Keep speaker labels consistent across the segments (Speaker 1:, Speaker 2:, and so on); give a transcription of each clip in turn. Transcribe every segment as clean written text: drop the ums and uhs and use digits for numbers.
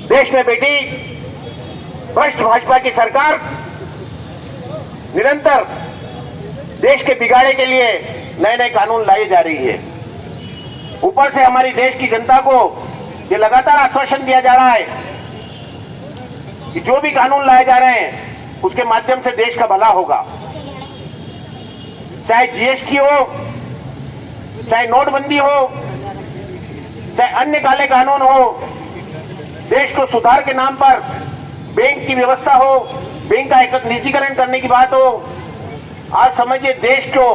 Speaker 1: देश में बैठी भ्रष्ट भाजपा की सरकार निरंतर देश के बिगाड़े के लिए नए नए कानून लाई जा रही है। ऊपर से हमारी देश की जनता को ये लगातार आश्वासन दिया जा रहा है कि जो भी कानून लाए जा रहे हैं उसके माध्यम से देश का भला होगा। चाहे जीएसटी हो, चाहे नोटबंदी हो, चाहे अन्य काले कानून हो, देश को सुधार के नाम पर बैंक की व्यवस्था हो, बैंक का एक निजीकरण करने की बात हो, आज समझिए देश को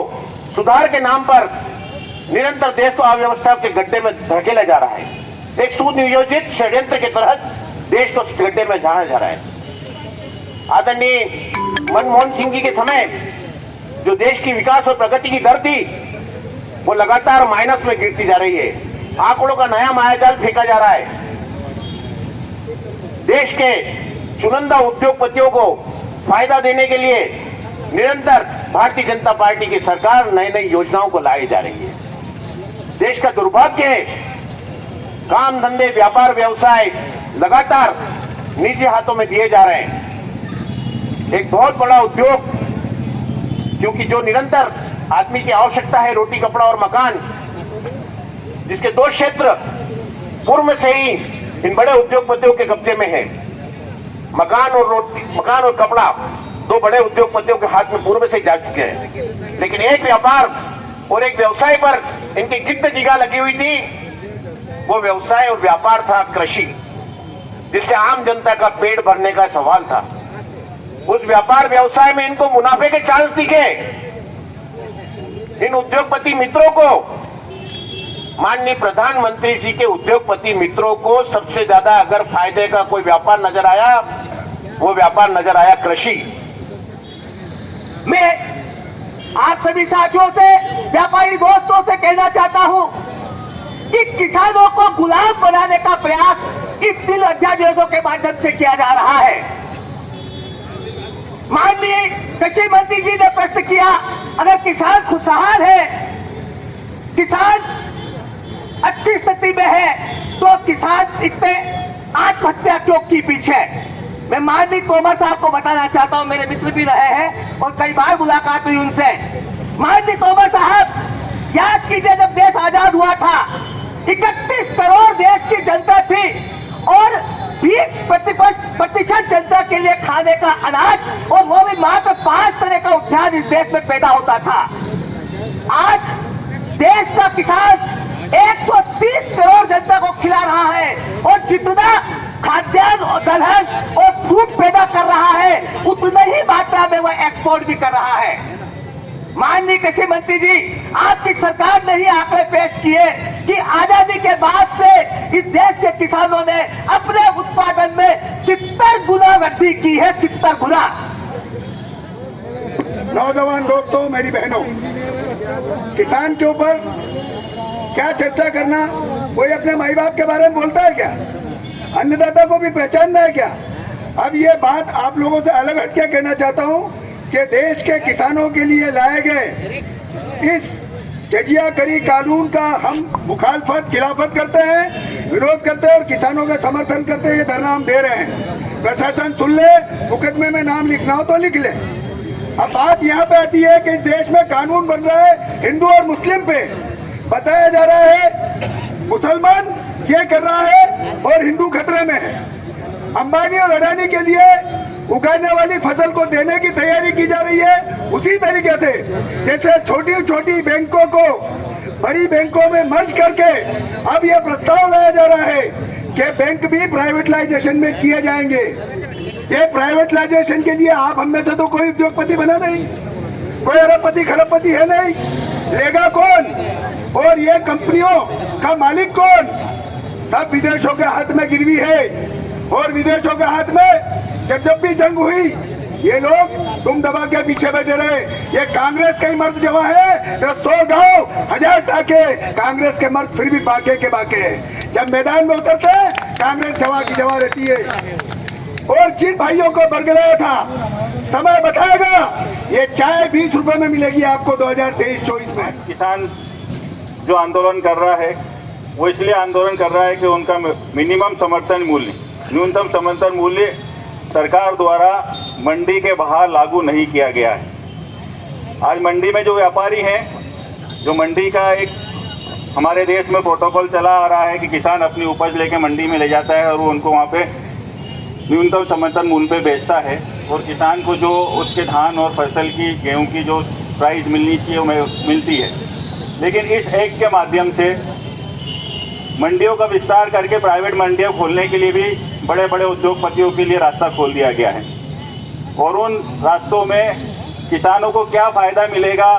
Speaker 1: सुधार के नाम पर निरंतर देश को अव्यवस्था के गड्ढे में धकेला जा रहा है। एक सुनियोजित षड्यंत्र के तहत देश को गड्ढे में जाना जा रहा है। आदरणीय मनमोहन सिंह जी के समय जो देश की विकास और प्रगति की दर थी वो लगातार माइनस में गिरती जा रही है। आंकड़ों का नया मायाजाल फेंका जा रहा है। देश के चुनिंदा उद्योगपतियों को फायदा देने के लिए निरंतर भारतीय जनता पार्टी की सरकार नई नई योजनाओं को लाई जा रही है। देश का दुर्भाग्य है, काम धंधे व्यापार व्यवसाय लगातार निजी हाथों में दिए जा रहे हैं। एक बहुत बड़ा उद्योग, क्योंकि जो निरंतर आदमी की आवश्यकता है, रोटी कपड़ा और मकान, जिसके दो क्षेत्र पूर्व में से ही इन बड़े उद्योगपतियों के कब्जे में है। मकान और कपड़ा दो बड़े उद्योगपतियों के हाथ में पूर्व से जा चुके हैं, लेकिन एक व्यापार और एक व्यवसाय पर इनकी गिद्ध निगाह लगी हुई थी। वो व्यवसाय और व्यापार था कृषि, जिससे आम जनता का पेट भरने का सवाल था। उस व्यापार व्यवसाय में इनको मुनाफे के चांस दिखे। इन उद्योगपति मित्रों को, माननीय प्रधानमंत्री जी के उद्योगपति मित्रों को सबसे ज्यादा अगर फायदे का कोई व्यापार नजर आया, वो व्यापार नजर आया कृषि।
Speaker 2: मैं आप सभी साथियों से, व्यापारी दोस्तों से कहना चाहता हूं कि किसानों को गुलाम बनाने का प्रयास इस बिल अध्यादेशों के माध्यम से किया जा रहा है। माननीय कृषि मंत्री जी ने प्रश्न किया, अगर किसान खुशहाल है, किसान अच्छी स्थिति में है, तो किसान इतने आत्महत्या क्यों की पीछे? मैं माननीय तोमर साहब को बताना चाहता हूं, मेरे मित्र भी रहे हैं और कई बार मुलाकात हुई उनसे। माननीय तोमर साहब, याद कीजिए जब देश आजाद हुआ था, 31 करोड़ देश की जनता थी और 20% जनता के लिए खाने का अनाज, और वो भी मात्र 5 तरह का उद्यान इस देश में पैदा होता था। आज देश का किसान 130 करोड़ जनता को खिला रहा है और जितना खाद्यान्न और दलहन और फ्रूट पैदा कर रहा है, उतनी ही मात्रा में वह एक्सपोर्ट भी कर रहा है। माननीय कृषि मंत्री जी, आपकी सरकार ने ही आंकड़े पेश किए कि आजादी के बाद से इस देश के किसानों ने अपने उत्पादन में 70 गुना वृद्धि की है, 70 गुना।
Speaker 3: नौजवान दोस्तों, मेरी बहनों, किसान के ऊपर क्या चर्चा करना? कोई अपने माई बाप के बारे में बोलता है क्या? अन्नदाता को भी पहचानना है क्या? अब ये बात आप लोगों से अलग हटके कहना चाहता हूँ कि देश के किसानों के लिए लाए गए इस जजिया करी कानून का हम मुखालफत, खिलाफत करते हैं, विरोध करते हैं और किसानों का समर्थन करते हैं। ये धरना हम दे रहे हैं। प्रशासन सुन ले, मुकदमे में नाम लिखना हो तो लिख ले। अब बात यहाँ पे आती है कि इस देश में कानून बन रहा है हिंदू और मुस्लिम पे। बताया जा रहा है मुसलमान ये कर रहा है और हिंदू खतरे में है। अंबानी और अडानी के लिए उगाने वाली फसल को देने की तैयारी की जा रही है। उसी तरीके से जैसे छोटी छोटी बैंकों को बड़ी बैंकों में मर्ज करके अब यह प्रस्ताव लाया जा रहा है कि बैंक भी प्राइवेटाइजेशन में किए जाएंगे। ये प्राइवेटाइजेशन के लिए आप हम में से तो कोई उद्योगपति बना नहीं, कोई अरबपति खरबपति है नहीं। लेगा कौन? और ये कंपनियों का मालिक कौन? सब विदेशों के हाथ में गिरवी है। और विदेशों के हाथ में जब भी जंग हुई, ये लोग तुम दबा के पीछे बैठे रहे। ये कांग्रेस का ही मर्द जवा है, तो 100 गांव 1000 टाके, कांग्रेस के मर्द फिर भी बाके के बाके है। जब मैदान में उतरते हैं, कांग्रेस जवा की जवा रहती है। और जिन भाइयों को बरगलाया था, समय बताएगा, ये चाय 20 रुपए में मिलेगी आपको 2023-24 में।
Speaker 4: किसान जो आंदोलन कर रहा है वो इसलिए आंदोलन कर रहा है कि उनका मिनिमम समर्थन मूल्य न्यूनतम समर्थन मूल्य सरकार द्वारा मंडी के बाहर लागू नहीं किया गया है। आज मंडी में जो व्यापारी हैं, जो मंडी का एक हमारे देश में प्रोटोकॉल चला आ रहा है कि किसान अपनी उपज लेके मंडी में ले जाता है और वो उनको वहाँ पे न्यूनतम समर्थन मूल्य पे बेचता है और किसान को जो उसके धान और फसल की, गेहूं की जो प्राइस मिलनी चाहिए वो मिलती है। लेकिन इस एक्ट के माध्यम से मंडियों का विस्तार करके प्राइवेट मंडियां खोलने के लिए भी बड़े बड़े उद्योगपतियों के लिए रास्ता खोल दिया गया है और उन रास्तों में किसानों को क्या फ़ायदा मिलेगा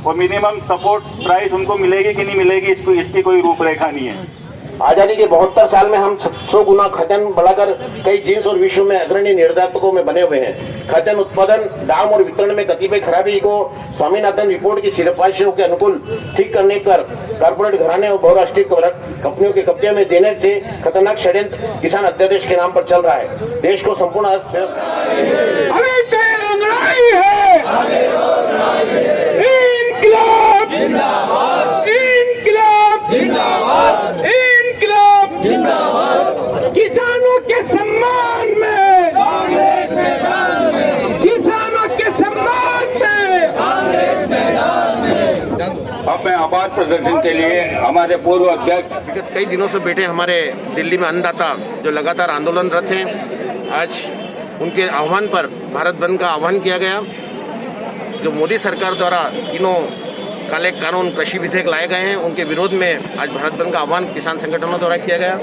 Speaker 4: और मिनिमम सपोर्ट प्राइस उनको मिलेगी कि नहीं मिलेगी, इसकी कोई रूपरेखा नहीं है।
Speaker 1: आजादी के 72 साल में हम 100 गुना खाद्यान्न बढ़ाकर कई जीन्स और विश्व में अग्रणी निर्यातकों में बने हुए हैं। खाद्यान्न उत्पादन, दाम और वितरण में कतिपय खराबी को स्वामीनाथन रिपोर्ट की सिफारिशों के अनुकूल ठीक करने कर कारपोरेट घराने और बहुराष्ट्रीय कंपनियों के कब्जे में देने से खतरनाक षड्यंत्र किसान अध्यादेश के नाम पर चल रहा है। देश को संपूर्ण
Speaker 5: किसानों के सम्मान में, किसानों के सम्मान में।
Speaker 6: अब मैं आभार प्रदर्शन के लिए हमारे पूर्व अध्यक्ष
Speaker 1: विगत कई दिनों से बैठे हमारे दिल्ली में अन्नदाता जो लगातार आंदोलनरत हैं, आज उनके आह्वान पर भारत बंद का आह्वान किया गया। जो मोदी सरकार द्वारा तीनों काले कानून, कृषि विधेयक लाए गए हैं, उनके विरोध में आज भारत बंद का आह्वान किसान संगठनों द्वारा किया गया।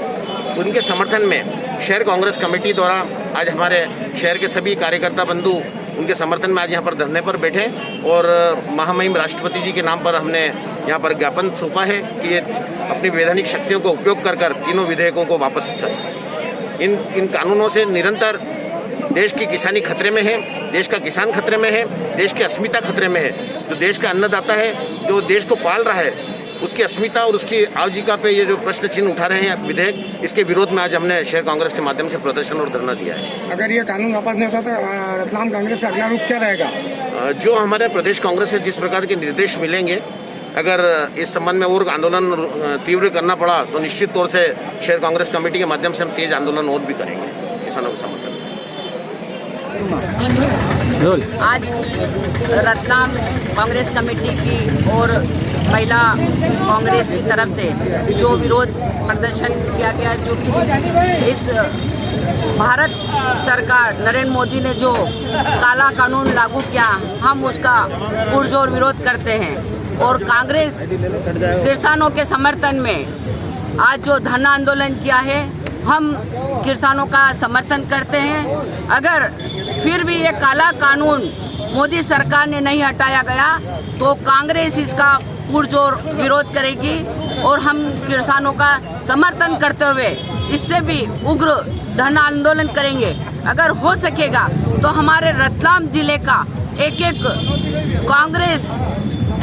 Speaker 1: उनके समर्थन में शहर कांग्रेस कमेटी द्वारा आज हमारे शहर के सभी कार्यकर्ता बंधु उनके समर्थन में आज यहाँ पर धरने पर बैठे और महामहिम राष्ट्रपति जी के नाम पर हमने यहाँ पर ज्ञापन सौंपा है कि ये अपनी वैधानिक शक्तियों का उपयोग कर तीनों विधेयकों को वापस करें। इन कानूनों से निरंतर देश की किसानी खतरे में है, देश का किसान खतरे में है, देश की अस्मिता खतरे में है। जो देश का अन्नदाता है, जो देश को पाल रहा है, उसकी अस्मिता और उसकी आजीविका पे ये जो प्रश्न चिन्ह उठा रहे हैं विधेयक, इसके विरोध में आज हमने शहर कांग्रेस के माध्यम से प्रदर्शन और धरना दिया है।
Speaker 5: अगर ये कानून वापस नहीं होता तो रतलाम कांग्रेस का अगला रूप क्या रहेगा?
Speaker 1: जो हमारे प्रदेश कांग्रेस से जिस प्रकार के निर्देश मिलेंगे, अगर इस संबंध में और आंदोलन तीव्र करना पड़ा तो निश्चित तौर से शहर कांग्रेस कमेटी के माध्यम से हम तेज आंदोलन और भी करेंगे किसानों के समर्थन।
Speaker 7: आज रतलाम कांग्रेस कमेटी की और महिला कांग्रेस की तरफ से जो विरोध प्रदर्शन किया गया, जो कि इस भारत सरकार नरेंद्र मोदी ने जो काला कानून लागू किया, हम उसका पुरजोर विरोध करते हैं और कांग्रेस किसानों के समर्थन में आज जो धरना आंदोलन किया है, हम किसानों का समर्थन करते हैं। अगर फिर भी ये काला कानून मोदी सरकार ने नहीं हटाया गया तो कांग्रेस इसका पुरजोर विरोध करेगी और हम किसानों का समर्थन करते हुए इससे भी उग्र धरना आंदोलन करेंगे। अगर हो सकेगा तो हमारे रतलाम जिले का एक कांग्रेस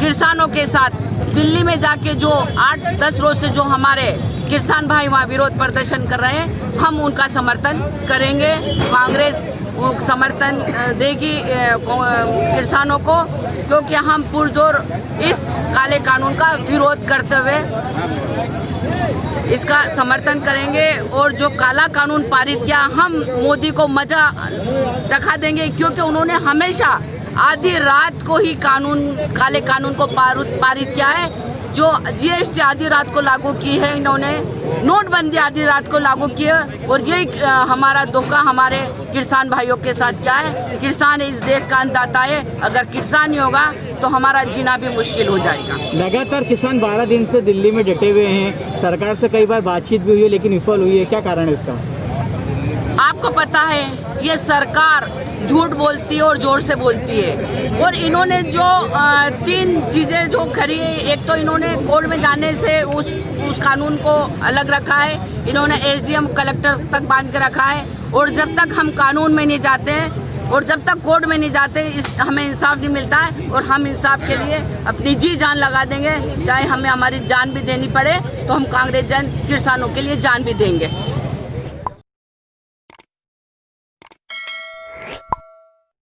Speaker 7: किसानों के साथ दिल्ली में जाके जो 8-10 रोज से जो हमारे किसान भाई वहाँ विरोध प्रदर्शन कर रहे हैं, हम उनका समर्थन करेंगे। कांग्रेस समर्थन देगी किसानों को, क्योंकि हम पुरजोर इस काले कानून का विरोध करते हुए इसका समर्थन करेंगे और जो काला कानून पारित किया, हम मोदी को मजा चखा देंगे, क्योंकि उन्होंने हमेशा आधी रात को ही काले कानून को पारित किया है। जो जीएसटी आधी रात को लागू की है इन्होंने, नोटबंदी आधी रात को लागू की है और यही हमारा धोखा हमारे किसान भाइयों के साथ क्या है। किसान इस देश का अन्नदाता है, अगर किसान नहीं होगा तो हमारा जीना भी मुश्किल हो जाएगा।
Speaker 8: लगातार किसान 12 दिन से दिल्ली में डटे हुए हैं, सरकार से कई बार बातचीत भी हुई है लेकिन विफल हुई है, क्या कारण है इसका?
Speaker 7: आपको पता है ये सरकार झूठ बोलती है और जोर से बोलती है और इन्होंने जो 3 चीजें जो करी, एक तो इन्होंने कोर्ट में जाने से उस कानून को अलग रखा है, इन्होंने एसडीएम कलेक्टर तक बांध के रखा है और जब तक हम कानून में नहीं जाते हैं और जब तक कोर्ट में नहीं जाते हमें इंसाफ नहीं मिलता है और हम इंसाफ के लिए अपनी जी जान लगा देंगे, चाहे हमें हमारी जान भी देनी पड़े तो हम कांग्रेस जन किसानों के लिए जान भी देंगे।